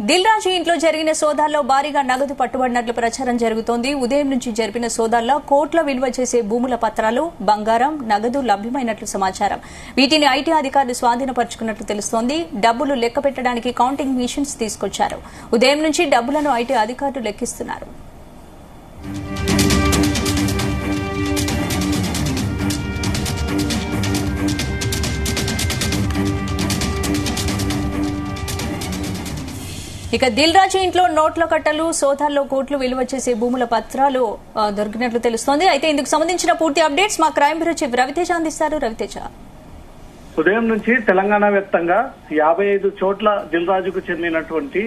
దిల్ రాజు ఇంట్లో జరిగిన సోదాల్లో భారీగా నగదు పట్టుబడినట్లు ప్రచారం జరుగుతోంది. ఉదయం నుంచి జరిపిన సోదాల్లో కోట్ల విలువ చేసే భూముల పత్రాలు, బంగారం, నగదు లభ్యమైనట్లు సమాచారం. వీటిని ఐటీ అధికారులు స్వాధీనపరుచుకున్నట్లు తెలుస్తోంది. డబ్బులు లెక్క పెట్టడానికి కౌంటింగ్ మిషన్స్ తీసుకొచ్చారు. ఉదయం నుంచి డబ్బులను ఐటీ అధికారులు లెక్కిస్తున్నారు. ఇక దిల్ రాజు ఇంట్లో నోట్ల కట్టలు, సోదాల్లో కోట్లు విలువ చేసే భూముల పత్రాలు దొరికినట్లు తెలుస్తోంది. అయితే ఇందుకు సంబంధించిన పూర్తి అప్డేట్స్ మా క్రైమ్ బ్యూరో చీఫ్ రవితేజ అందిస్తారు. రవితేజ, ఉదయం నుంచి తెలంగాణ వ్యాప్తంగా 55 చోట్ల దిల్ రాజుకు చెందినటువంటి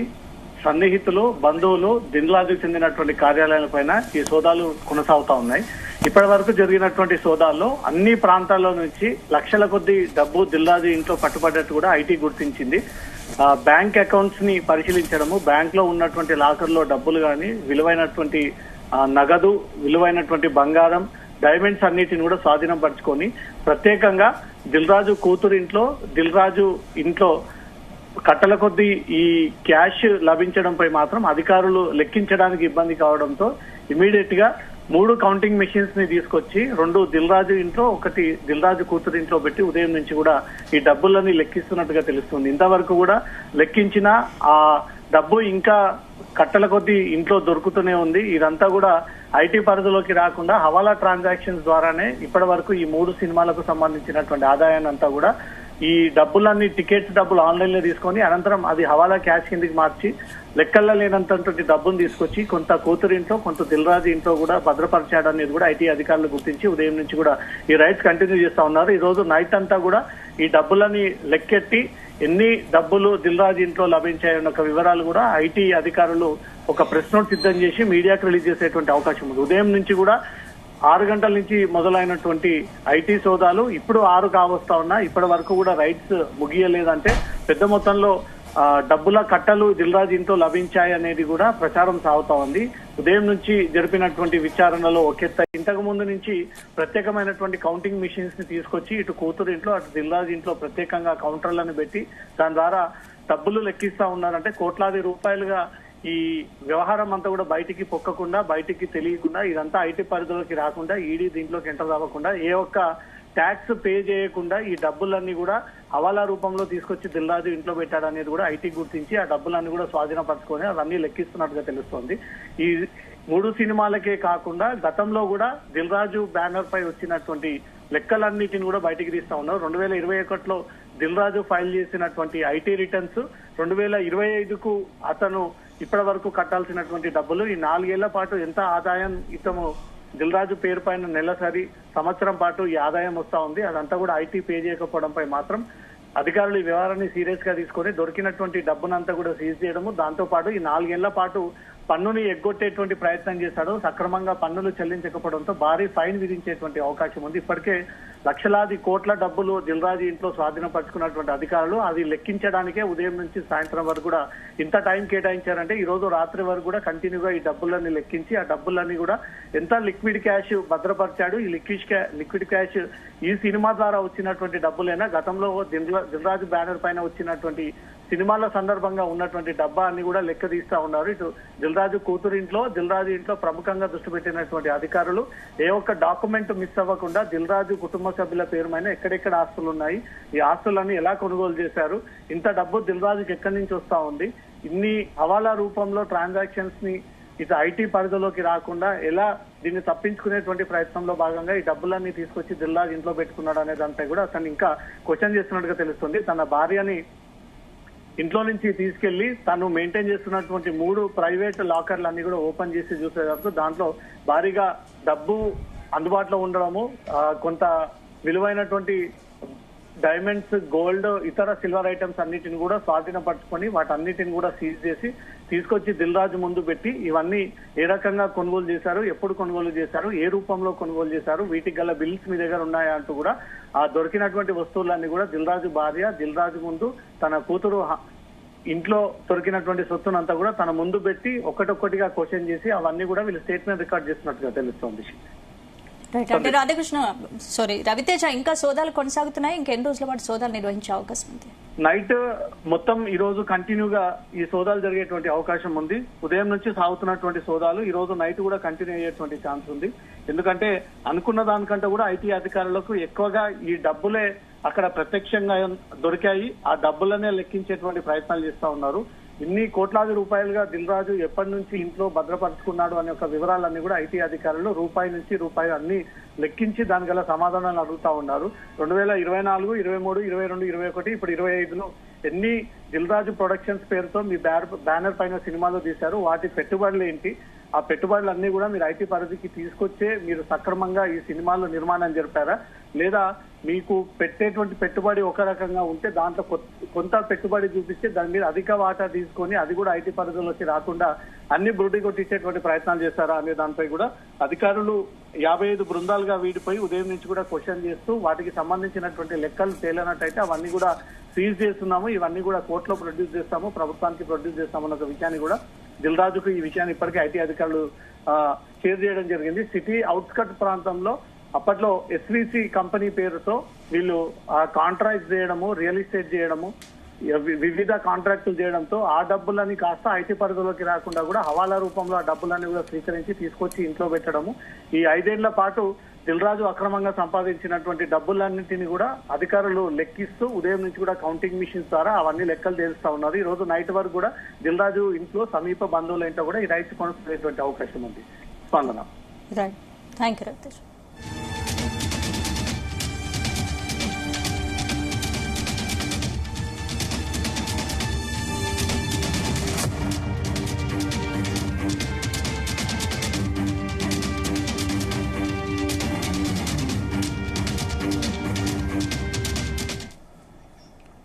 సన్నిహితులు, బంధువులు, దిల్ రాజుకు చెందినటువంటి కార్యాలయాలపైన ఈ సోదాలు కొనసాగుతా ఉన్నాయి. ఇప్పటి వరకు జరిగినటువంటి సోదాల్లో అన్ని ప్రాంతాల్లో నుంచి లక్షల కొద్ది డబ్బు దిల్ రాజు ఇంట్లో పట్టుబడ్డట్టు కూడా ఐటీ గుర్తించింది. బ్యాంక్ అకౌంట్స్ ని పరిశీలించడము, బ్యాంక్ లో ఉన్నటువంటి లాకర్ లో డబ్బులు గాని, విలువైనటువంటి నగదు, విలువైనటువంటి బంగారం, డైమండ్స్ అన్నిటిని కూడా స్వాధీనం పరుచుకొని ప్రత్యేకంగా దిల్ రాజు కూతురు ఇంట్లో, దిల్ రాజు ఇంట్లో కట్టల కొద్దీ ఈ క్యాష్ లభించడంపై మాత్రం అధికారులు లెక్కించడానికి ఇబ్బంది కావడంతో ఇమీడియట్ గా 3 కౌంటింగ్ మెషిన్స్ ని తీసుకొచ్చి 2 దిల్ రాజు ఇంట్లో, 1 దిల్ రాజు కూతురు ఇంట్లో పెట్టి ఉదయం నుంచి కూడా ఈ డబ్బులని లెక్కిస్తున్నట్టుగా తెలుస్తుంది. ఇంతవరకు కూడా లెక్కించిన ఆ డబ్బు ఇంకా కట్టల కొద్దీ ఇంట్లో దొరుకుతూనే ఉంది. ఇదంతా కూడా ఐటీ పరిధిలోకి రాకుండా హవాలా ట్రాన్సాక్షన్స్ ద్వారానే ఇప్పటి వరకు ఈ 3 సినిమాలకు సంబంధించినటువంటి ఆదాయాన్ని అంతా కూడా ఈ డబ్బులన్నీ, టికెట్స్ డబ్బులు ఆన్లైన్ లో తీసుకొని అనంతరం అది హవాలా క్యాష్ కిందకి మార్చి లెక్కల్లో లేనంతటువంటి డబ్బును తీసుకొచ్చి కొంత కూతురు ఇంట్లో, కొంత దిల్ రాజు ఇంట్లో కూడా భద్రపరిచాడు అనేది కూడా ఐటీ అధికారులు గుర్తించి ఉదయం నుంచి కూడా ఈ రైడ్స్ కంటిన్యూ చేస్తా ఉన్నారు. ఈ రోజు నైట్ అంతా కూడా ఈ డబ్బులని లెక్కెట్టి ఎన్ని డబ్బులు దిల్ రాజు ఇంట్లో లభించాయన్న ఒక వివరాలు కూడా ఐటీ అధికారులు ఒక ప్రెస్ నోట్ సిద్ధం చేసి మీడియాకు రిలీజ్ చేసేటువంటి అవకాశం ఉంది. ఉదయం నుంచి కూడా 6 గంటల నుంచి మొదలైనటువంటి ఐటీ సోదాలు ఇప్పుడు 6 కావస్తా ఉన్నా ఇప్పటి వరకు కూడా రైడ్స్ ముగియలేదంటే పెద్ద మొత్తంలో డబ్బుల కట్టలు దిల్ రాజు ఇంట్లో లభించాయి అనేది కూడా ప్రచారం సాగుతా ఉంది. ఉదయం నుంచి జరిపినటువంటి విచారణలో ఇంతకు ముందు నుంచి ప్రత్యేకమైనటువంటి కౌంటింగ్ మిషన్స్ ని తీసుకొచ్చి ఇటు కూతురు ఇంట్లో, అటు దిల్ రాజు ఇంట్లో ప్రత్యేకంగా కౌంటర్లను పెట్టి దాని ద్వారా డబ్బులు లెక్కిస్తా ఉన్నారంటే కోట్లాది రూపాయలుగా ఈ వ్యవహారం అంతా కూడా బయటికి పొక్కకుండా, బయటికి తెలియకుండా, ఇదంతా ఐటీ పరిధిలోకి రాకుండా, ఈడీ దీంట్లోకి ఎంటర్ అవ్వకుండా, ఏ ఒక్క ట్యాక్స్ పే చేయకుండా ఈ డబ్బులన్నీ కూడా హవాలా రూపంలో తీసుకొచ్చి దిల్ రాజు ఇంట్లో పెట్టాడు అనేది కూడా ఐటీ గుర్తించి ఆ డబ్బులన్నీ కూడా స్వాధీనపరచుకొని అవన్నీ లెక్కిస్తున్నట్టుగా తెలుస్తోంది. ఈ 3 సినిమాలకే కాకుండా గతంలో కూడా దిల్ రాజు బ్యానర్ పై వచ్చినటువంటి లెక్కలన్నిటిని కూడా బయటికి తీస్తా ఉన్నారు. 2021లో దిల్ రాజు ఫైల్ చేసినటువంటి ఐటీ రిటర్న్స్, 2025కు అతను ఇప్పటి వరకు కట్టాల్సినటువంటి డబ్బులు, ఈ 4 ఏళ్ల పాటు ఎంత ఆదాయం ఇతము దిల్ రాజు పేరు పైన నెలసరి, సంవత్సరం పాటు ఈ ఆదాయం వస్తా ఉంది. అదంతా కూడా ఐటీ పే చేయకపోవడంపై మాత్రం అధికారులు ఈ వ్యవహారాన్ని సీరియస్ గా తీసుకొని దొరికినటువంటి డబ్బునంతా కూడా సీజ్ చేయడము, దాంతో పాటు ఈ 4 ఏళ్ల పాటు పన్నుని ఎగ్గొట్టేటువంటి ప్రయత్నం చేశాడు. సక్రమంగా పన్నులు చెల్లించకపోవడంతో భారీ ఫైన్ విధించేటువంటి అవకాశం ఉంది. ఇప్పటికే లక్షలాది కోట్ల డబ్బులు దిల్ రాజు ఇంట్లో స్వాధీనపరుచుకున్నటువంటి అధికారులు అది లెక్కించడానికే ఉదయం నుంచి సాయంత్రం వరకు కూడా ఇంత టైం కేటాయించారంటే ఈ రోజు రాత్రి వరకు కూడా కంటిన్యూగా ఈ డబ్బులన్నీ లెక్కించి ఆ డబ్బులన్నీ కూడా ఎంత లిక్విడ్ క్యాష్ భద్రపరిచాడు. ఈ లిక్విడ్ క్యాష్ ఈ సినిమా ద్వారా వచ్చినటువంటి డబ్బులైనా గతంలో దిల్ రాజు బ్యానర్ పైన వచ్చినటువంటి సినిమాల సందర్భంగా ఉన్నటువంటి డబ్బా అన్ని కూడా లెక్క తీస్తా ఉన్నారు. ఇటు దిల్ రాజు కూతురు ఇంట్లో, దిల్ రాజు ఇంట్లో ప్రముఖంగా దృష్టి పెట్టినటువంటి అధికారులు ఏ ఒక్క డాక్యుమెంట్ మిస్ అవ్వకుండా దిల్ రాజు కుటుంబ సభ్యుల పేరు మీద ఎక్కడెక్కడ ఆస్తులు ఉన్నాయి, ఈ ఆస్తులన్నీ ఎలా కొనుగోలు చేశారు, ఇంత డబ్బు దిల్ రాజుకి ఎక్కడి నుంచి వస్తా ఉంది, ఇన్ని హవాలా రూపంలో ట్రాన్సాక్షన్స్ ని ఇటు ఐటీ పరిధిలోకి రాకుండా ఎలా దీన్ని తప్పించుకునేటువంటి ప్రయత్నంలో భాగంగా ఈ డబ్బులన్నీ తీసుకొచ్చి దిల్ రాజు ఇంట్లో పెట్టుకున్నాడు అనే దానిపై కూడా అతను ఇంకా క్వశ్చన్ చేస్తున్నట్టుగా తెలుస్తుంది. తన భార్యని ఇంట్లో నుంచి తీసుకెళ్లి తను మెయింటైన్ చేస్తున్నటువంటి 3 ప్రైవేట్ లాకర్లు అన్ని కూడా ఓపెన్ చేసి చూసేటప్పుడు దాంట్లో భారీగా డబ్బు అందుబాటులో ఉండడము, కొంత విలువైనటువంటి డైమండ్స్, గోల్డ్, ఇతర సిల్వర్ ఐటమ్స్ అన్నిటిని కూడా స్వాధీనపరచుకొని వాటన్నిటిని కూడా సీజ్ చేసి తీసుకొచ్చి దిల్ రాజు ముందు పెట్టి ఇవన్నీ ఏ రకంగా కొనుగోలు చేశారు, ఎప్పుడు కొనుగోలు చేశారు, ఏ రూపంలో కొనుగోలు చేశారు, వీటికి గల బిల్స్ మీ దగ్గర ఉన్నాయా అంటూ కూడా ఆ దొరికినటువంటి వస్తువులన్నీ కూడా దిల్ రాజు భార్య దిల్ రాజు ముందు తన కూతురు ఇంట్లో దొరికినటువంటి సొత్తునంతా కూడా తన ముందు పెట్టి ఒక్కటొక్కటిగా క్వశ్చన్ చేసి అవన్నీ కూడా వీళ్ళు స్టేట్మెంట్ రికార్డ్ చేస్తున్నట్టుగా తెలుస్తోంది. రైట్. అంటే రాధాకృష్ణ రవితేజ ఇంకా సోదాలు కొనసాగుతున్నాయి, ఇంకెన్ని రోజుల పాటు సోదాలు నిర్వహించే అవకాశం ఉంది? నైట్ మొత్తం ఈ రోజు కంటిన్యూగా ఈ సోదాలు జరిగేటువంటి అవకాశం ఉంది. ఉదయం నుంచి సాగుతున్నటువంటి సోదాలు ఈ రోజు నైట్ కూడా కంటిన్యూ అయ్యేటువంటి ఛాన్స్ ఉంది. ఎందుకంటే అనుకున్న దానికంటే కూడా ఐటీ అధికారులకు ఎక్కువగా ఈ డబ్బులే అక్కడ ప్రత్యక్షంగా దొరికాయి. ఆ డబ్బులనే లెక్కించేటువంటి ప్రయత్నాలు చేస్తా ఉన్నారు. ఇన్ని కోట్లాది రూపాయలుగా దిల్ రాజు ఎప్పటి నుంచి ఇంట్లో భద్రపరుచుకున్నాడు అనే ఒక వివరాలన్నీ కూడా ఐటీ అధికారులు రూపాయి నుంచి రూపాయి అన్ని లెక్కించి దాని గల సమాధానాలు అడుగుతా ఉన్నారు. 2024, 23, 22, 21, ఇప్పుడు 25లో ఎన్ని దిల్ రాజు ప్రొడక్షన్స్ పేరుతో మీ బ్యానర్ పైన సినిమాలు తీశారు, వాటి పెట్టుబడులు ఏంటి, ఆ పెట్టుబడులు అన్ని కూడా మీరు ఐటీ పరిధికి తీసుకొచ్చే మీరు సక్రమంగా ఈ సినిమాల్లో నిర్మాణం జరిపారా, లేదా మీకు పెట్టేటువంటి పెట్టుబడి ఒక రకంగా ఉంటే దాంట్లో కొంత పెట్టుబడి చూపిస్తే దాని మీద అధిక వాటా తీసుకొని అది కూడా ఐటీ పరిధిలోకి రాకుండా అన్ని బురుడి కొట్టించేటువంటి ప్రయత్నాలు చేస్తారా అనే దానిపై కూడా అధికారులు 55 బృందాలుగా వీడిపోయి ఉదయం నుంచి కూడా క్వశ్చన్ చేస్తూ వాటికి సంబంధించినటువంటి లెక్కలు తేలినట్టయితే అవన్నీ కూడా సీజ్ చేస్తున్నాము, ఇవన్నీ కూడా కోర్టులో ప్రొడ్యూస్ చేస్తాము, ప్రభుత్వానికి ప్రొడ్యూస్ చేస్తామన్న ఒక విషయాన్ని కూడా దిల్ రాజుకు ఈ విషయాన్ని ఇప్పటికే ఐటీ అధికారులు షేర్ చేయడం జరిగింది. సిటీ అవుట్స్కట్ ప్రాంతంలో అప్పట్లో ఎస్విసి కంపెనీ పేరుతో వీళ్ళు కాంట్రాక్ట్ చేయడము, రియల్ ఎస్టేట్ చేయడము, వివిధ కాంట్రాక్టులు చేయడంతో ఆ డబ్బులని కాస్త ఐటీ పరిధిలోకి రాకుండా కూడా హవాలా రూపంలో ఆ డబ్బులన్నీ కూడా స్వీకరించి తీసుకొచ్చి ఇంట్లో పెట్టడము. ఈ 5 ఏళ్ల పాటు దిల్ రాజు అక్రమంగా సంపాదించినటువంటి డబ్బులన్నింటినీ కూడా అధికారులు లెక్కిస్తూ ఉదయం నుంచి కూడా కౌంటింగ్ మిషన్స్ ద్వారా అవన్నీ లెక్కలు తేలుస్తా ఉన్నారు. ఈ రోజు నైట్ వరకు కూడా దిల్ రాజు ఇంట్లో సమీప బంధువుల ఇంట్లో కూడా ఈ రైట్స్ కొనసాగేటువంటి అవకాశం ఉంది. స్పందన. రైట్. Thank you Raviteja.